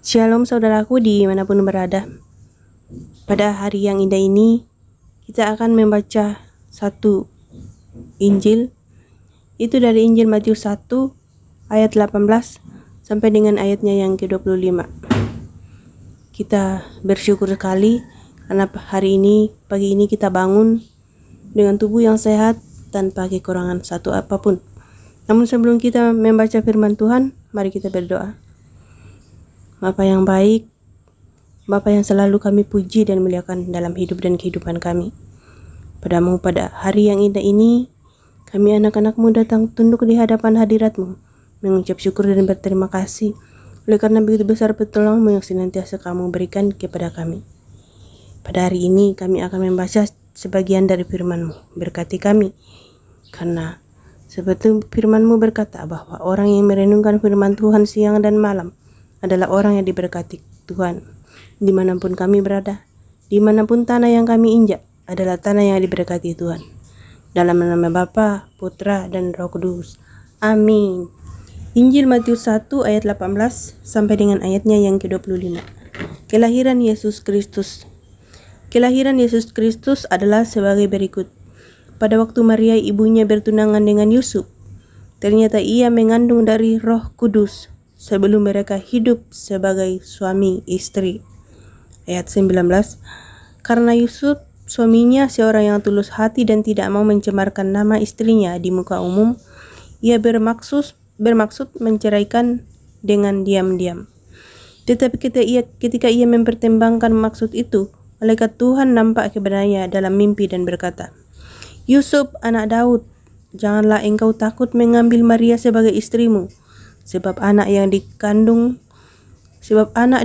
Shalom saudaraku dimanapun berada. Pada hari yang indah ini kita akan membaca satu Injil. Itu dari Injil Matius 1 ayat 18 sampai dengan ayatnya yang ke-25. Kita bersyukur sekali karena pagi ini kita bangun dengan tubuh yang sehat tanpa kekurangan satu apapun. Namun sebelum kita membaca firman Tuhan, mari kita berdoa. Bapa yang baik, Bapa yang selalu kami puji dan muliakan dalam hidup dan kehidupan kami. Padamu pada hari yang indah ini, kami anak-anak-Mu datang tunduk di hadapan hadirat-Mu, mengucap syukur dan berterima kasih oleh karena begitu besar pertolongan-Mu yang senantiasa Kamu berikan kepada kami. Pada hari ini kami akan membaca sebagian dari firman-Mu. Berkati kami, karena seperti firman-Mu berkata bahwa orang yang merenungkan firman Tuhan siang dan malam adalah orang yang diberkati Tuhan. Dimanapun kami berada, dimanapun tanah yang kami injak adalah tanah yang diberkati Tuhan. Dalam nama Bapa, Putra, dan Roh Kudus. Amin. Injil Matius 1 ayat 18 sampai dengan ayatnya yang ke-25. Kelahiran Yesus Kristus. Kelahiran Yesus Kristus adalah sebagai berikut. Pada waktu Maria ibunya bertunangan dengan Yusuf, ternyata ia mengandung dari Roh Kudus sebelum mereka hidup sebagai suami istri. Ayat 19. Karena Yusuf suaminya seorang yang tulus hati dan tidak mau mencemarkan nama istrinya di muka umum, ia bermaksud menceraikan dengan diam-diam. Tetapi ketika ia mempertimbangkan maksud itu, malaikat Tuhan nampak kepadanya dalam mimpi dan berkata, "Yusuf, anak Daud, janganlah engkau takut mengambil Maria sebagai istrimu, sebab anak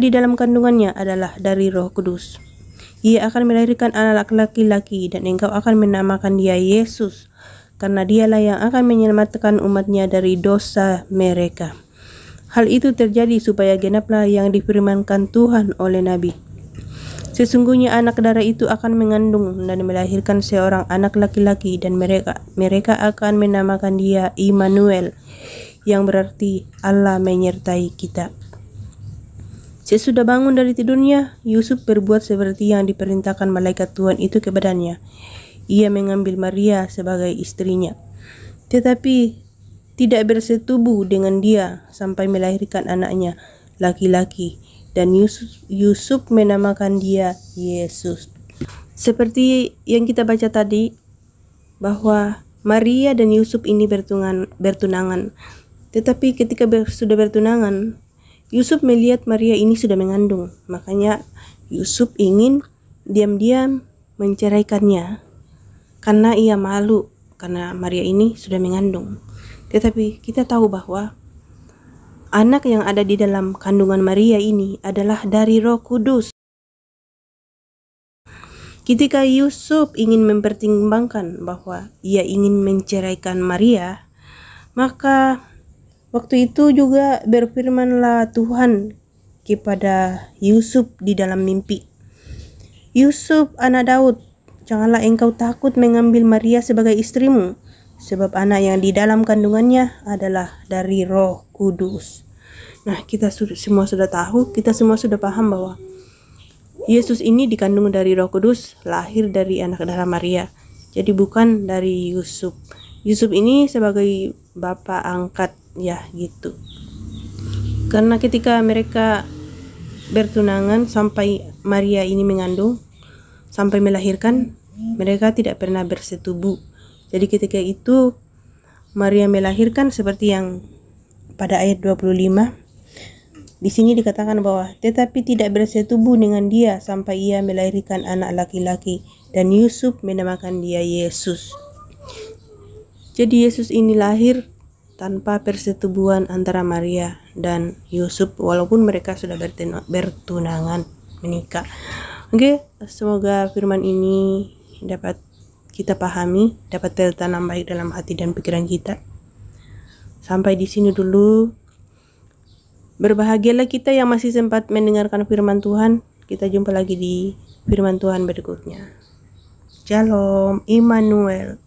di dalam kandungannya adalah dari Roh Kudus. Ia akan melahirkan anak laki-laki dan engkau akan menamakan dia Yesus, karena dialah yang akan menyelamatkan umatnya dari dosa mereka." Hal itu terjadi supaya genaplah yang difirmankan Tuhan oleh Nabi. Sesungguhnya anak darah itu akan mengandung dan melahirkan seorang anak laki-laki dan mereka akan menamakan dia Immanuel, yang berarti Allah menyertai kita. Sesudah bangun dari tidurnya, Yusuf berbuat seperti yang diperintahkan malaikat Tuhan itu kepadanya. Ia mengambil Maria sebagai istrinya, tetapi tidak bersetubuh dengan dia sampai melahirkan anaknya laki-laki, dan Yusuf menamakan dia Yesus. Seperti yang kita baca tadi, bahwa Maria dan Yusuf ini bertunangan. Tetapi ketika sudah bertunangan, Yusuf melihat Maria ini sudah mengandung. Makanya Yusuf ingin diam-diam menceraikannya karena ia malu karena Maria ini sudah mengandung. Tetapi kita tahu bahwa anak yang ada di dalam kandungan Maria ini adalah dari Roh Kudus. Ketika Yusuf ingin mempertimbangkan bahwa ia ingin menceraikan Maria, maka waktu itu juga berfirmanlah Tuhan kepada Yusuf di dalam mimpi. "Yusuf, anak Daud, janganlah engkau takut mengambil Maria sebagai istrimu, sebab anak yang di dalam kandungannya adalah dari Roh Kudus." Nah, kita semua sudah tahu, kita semua sudah paham bahwa Yesus ini dikandung dari Roh Kudus, lahir dari anak darah Maria. Jadi bukan dari Yusuf. Yusuf ini sebagai bapak angkat, ya gitu. Karena ketika mereka bertunangan sampai Maria ini mengandung, sampai melahirkan, mereka tidak pernah bersetubuh. Jadi ketika itu Maria melahirkan seperti yang pada ayat 25. Di sini dikatakan bahwa tetapi tidak bersetubuh dengan dia sampai ia melahirkan anak laki-laki, dan Yusuf menamakan dia Yesus. Jadi Yesus ini lahir tanpa persetubuhan antara Maria dan Yusuf, walaupun mereka sudah bertunangan, menikah. Oke, semoga firman ini dapat kita pahami, dapat tertanam baik dalam hati dan pikiran kita. Sampai di sini dulu. Berbahagialah kita yang masih sempat mendengarkan firman Tuhan. Kita jumpa lagi di firman Tuhan berikutnya. Shalom, Immanuel.